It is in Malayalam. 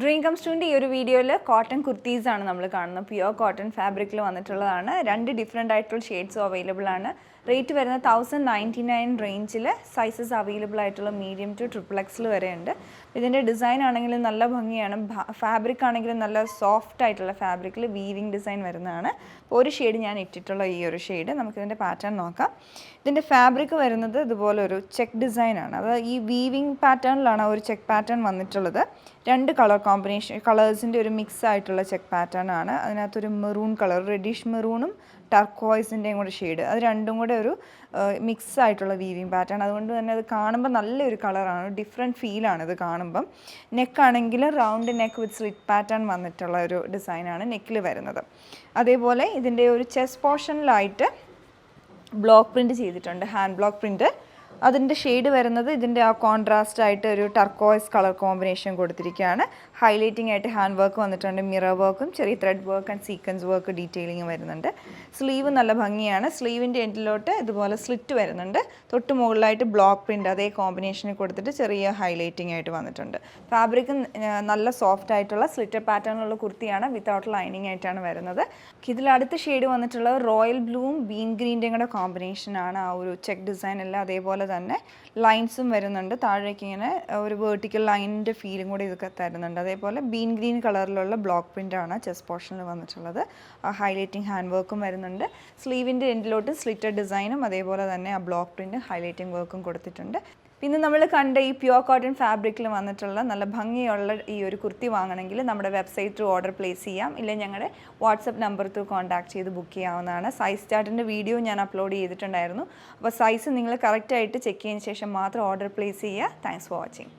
ഡ്രീം കംസ് ടുവിൻ്റെ ഈ ഒരു വീഡിയോയിൽ കോട്ടൺ കുർത്തീസാണ് നമ്മൾ കാണുന്നത്. പ്യുവർ കോട്ടൺ ഫാബ്രിക്കിൽ വന്നിട്ടുള്ളതാണ്. 2 ഡിഫറെൻ്റ് ആയിട്ടുള്ള ഷെയ്ഡ്സും അവൈലബിൾ ആണ്. റേറ്റ് വരുന്നത് 1099 റേഞ്ചിൽ. സൈസസ് അവൈലബിൾ ആയിട്ടുള്ള മീഡിയം ടു XXL വരെ ഉണ്ട്. ഇതിൻ്റെ ഡിസൈൻ ആണെങ്കിലും നല്ല ഭംഗിയാണ്. ഫാബ്രിക് ആണെങ്കിലും നല്ല സോഫ്റ്റ് ആയിട്ടുള്ള ഫാബ്രിക്കിൽ വീവിങ് ഡിസൈൻ വരുന്നതാണ്. ഒരു ഷെയ്ഡ് ഞാൻ ഇട്ടിട്ടുള്ള ഈ ഒരു ഷെയ്ഡ്. നമുക്കിതിൻ്റെ പാറ്റേൺ നോക്കാം. ഇതിൻ്റെ ഫാബ്രിക് വരുന്നത് ഇതുപോലെ ഒരു ചെക്ക് ഡിസൈനാണ്. അത് ഈ വീവിങ് പാറ്റേണിലാണ് ഒരു ചെക്ക് പാറ്റേൺ വന്നിട്ടുള്ളത്. 2 കളർ കോമ്പിനേഷൻ കളേഴ്സിൻ്റെ ഒരു മിക്സ് ആയിട്ടുള്ള ചെക്ക് പാറ്റേൺ ആണ്. അതിനകത്തൊരു മെറൂൺ കളർ, റെഡിഷ് മെറൂണും ടർക്കോയ്സിൻ്റെയും കൂടെ ഷെയ്ഡ്, അത് രണ്ടും കൂടെ ഒരു മിക്സ് ആയിട്ടുള്ള വീവിങ് പാറ്റേൺ. അതുകൊണ്ട് തന്നെ അത് കാണുമ്പോൾ നല്ലൊരു കളറാണ്, ഡിഫറെൻറ്റ് ഫീലാണ് ഇത് കാണുമ്പം. നെക്കാണെങ്കിൽ റൗണ്ട് നെക്ക് വിത്ത് സ്ലിറ്റ് പാറ്റേൺ വന്നിട്ടുള്ള ഒരു ഡിസൈനാണ് നെക്കിൽ വരുന്നത്. അതേപോലെ ഇതിൻ്റെ ഒരു ചെസ്റ്റ് പോർഷനിലായിട്ട് ബ്ലോക്ക് പ്രിൻറ്റ് ചെയ്തിട്ടുണ്ട്, ഹാൻഡ് ബ്ലോക്ക് പ്രിൻറ്റ്. അതിൻ്റെ ഷെയ്ഡ് വരുന്നത് ഇതിൻ്റെ ആ കോൺട്രാസ്റ്റ് ആയിട്ട് ഒരു ടർക്കോയ്സ് കളർ കോമ്പിനേഷൻ കൊടുത്തിരിക്കുകയാണ്. ഹൈലൈറ്റിംഗ് ആയിട്ട് ഹാൻഡ് വർക്ക് വന്നിട്ടുണ്ട്, മിറർ വർക്കും ചെറിയ thread work and sequence work detailing വരുന്നുണ്ട്. സ്ലീവ് നല്ല ഭംഗിയാണ്. സ്ലീവിൻ്റെ എൻഡിലോട്ട് ഇതുപോലെ സ്ലിറ്റ് വരുന്നുണ്ട്. തൊട്ട് മുകളിലായിട്ട് ബ്ലോക്ക് പ്രിൻറ്റ് അതേ കോമ്പിനേഷനിൽ കൊടുത്തിട്ട് ചെറിയ ഹൈലൈറ്റിംഗ് ആയിട്ട് വന്നിട്ടുണ്ട്. ഫാബ്രിക് നല്ല സോഫ്റ്റ് ആയിട്ടുള്ള സ്ലിറ്റർ പാറ്റേണുള്ള കുർത്തിയാണ്, വിത്തൗട്ട് ലൈനിങ് ആയിട്ടാണ് വരുന്നത്. ഇതിൽ അടുത്ത ഷെയ്ഡ് വന്നിട്ടുള്ളത് റോയൽ ബ്ലൂവും ബീൻ ഗ്രീൻ്റെയും കൂടെ കോമ്പിനേഷനാണ്. ആ ഒരു ചെക്ക് ഡിസൈൻ എല്ലാം അതേപോലെ തന്നെ ലൈൻസും വരുന്നുണ്ട്. താഴേക്ക് ഇങ്ങനെ ഒരു വേർട്ടിക്കൽ ലൈനിൻ്റെ ഫീലും കൂടി ഇതൊക്കെ തരുന്നുണ്ട്. അതേപോലെ ബീൻ ഗ്രീൻ കളറിലുള്ള ബ്ലോക്ക് പ്രിൻ്റാണ് ചെസ്റ്റ് പോർഷനിൽ വന്നിട്ടുള്ളത്. ഹൈലൈറ്റിംഗ് ഹാൻഡ് വർക്കും വരുന്നുണ്ട്. സ്ലീവിൻ്റെ എൻഡിലോട്ട് സ്ലിറ്റർ ഡിസൈനും അതേപോലെ തന്നെ ആ ബ്ലോക്ക് പ്രിൻറ്റും ഹൈലൈറ്റിംഗ് വർക്കും കൊടുത്തിട്ടുണ്ട്. പിന്നെ നമ്മൾ കണ്ട ഈ പ്യുവർ കോട്ടൺ ഫാബ്രിക്കിൽ വന്നിട്ടുള്ള നല്ല ഭംഗിയുള്ള ഈ ഒരു കുർത്തി വാങ്ങണമെങ്കിൽ നമ്മുടെ വെബ്സൈറ്റ് ത്രൂ ഓർഡർ പ്ലേസ് ചെയ്യാം. ഇല്ലെങ്കിൽ ഞങ്ങളുടെ വാട്സപ്പ് നമ്പർ ത്രൂ കോൺടാക്ട് ചെയ്ത് ബുക്ക് ചെയ്യാവുന്നതാണ്. സൈസ് ചാർട്ടിൻ്റെ വീഡിയോ ഞാൻ അപ്ലോഡ് ചെയ്തിട്ടുണ്ടായിരുന്നു. അപ്പോൾ സൈസ് നിങ്ങൾ കറക്റ്റായിട്ട് ചെക്ക് ചെയ്തതിന് ശേഷം മാത്രം ഓർഡർ പ്ലേസ് ചെയ്യുക. Thanks for watching.